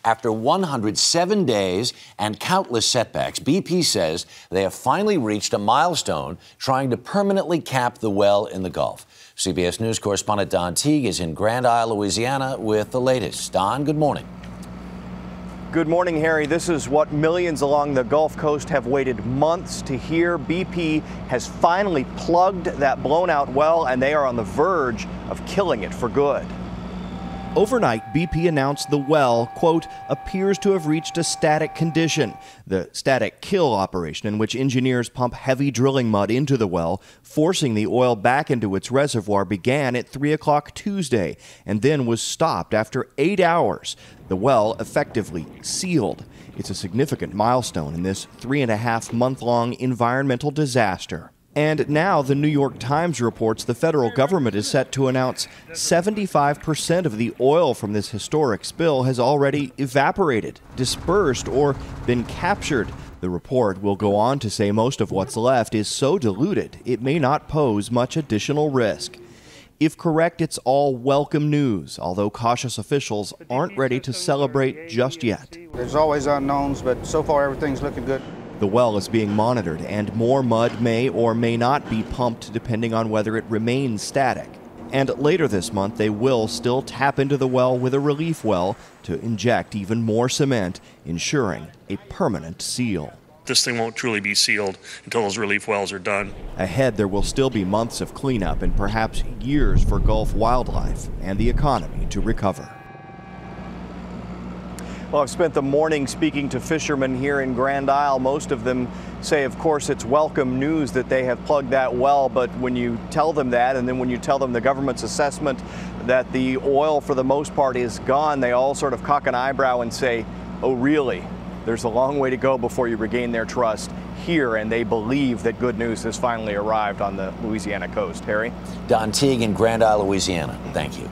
After 107 days and countless setbacks, BP says they have finally reached a milestone trying to permanently cap the well in the Gulf. CBS News correspondent Don Teague is in Grand Isle, Louisiana with the latest. Don, good morning. Good morning, Harry. This is what millions along the Gulf Coast have waited months to hear. BP has finally plugged that blown out well, and they are on the verge of killing it for good. Overnight, BP announced the well, quote, appears to have reached a static condition. The static kill operation, in which engineers pump heavy drilling mud into the well, forcing the oil back into its reservoir, began at 3 o'clock Tuesday and then was stopped after 8 hours. The well effectively sealed. It's a significant milestone in this 3.5-month-long environmental disaster. And now the New York Times reports the federal government is set to announce 75% of the oil from this historic spill has already evaporated, dispersed, or been captured. The report will go on to say most of what's left is so diluted it may not pose much additional risk. If correct, it's all welcome news, although cautious officials aren't ready to celebrate just yet. There's always unknowns, but so far everything's looking good. The well is being monitored, and more mud may or may not be pumped depending on whether it remains static. And later this month, they will still tap into the well with a relief well to inject even more cement, ensuring a permanent seal. This thing won't truly be sealed until those relief wells are done. Ahead, there will still be months of cleanup and perhaps years for Gulf wildlife and the economy to recover. Well, I've spent the morning speaking to fishermen here in Grand Isle. Most of them say, of course, it's welcome news that they have plugged that well. But when you tell them that, and then when you tell them the government's assessment that the oil for the most part is gone, they all sort of cock an eyebrow and say, oh, really? There's a long way to go before you regain their trust here, and they believe that good news has finally arrived on the Louisiana coast. Harry? Don Teague in Grand Isle, Louisiana. Thank you.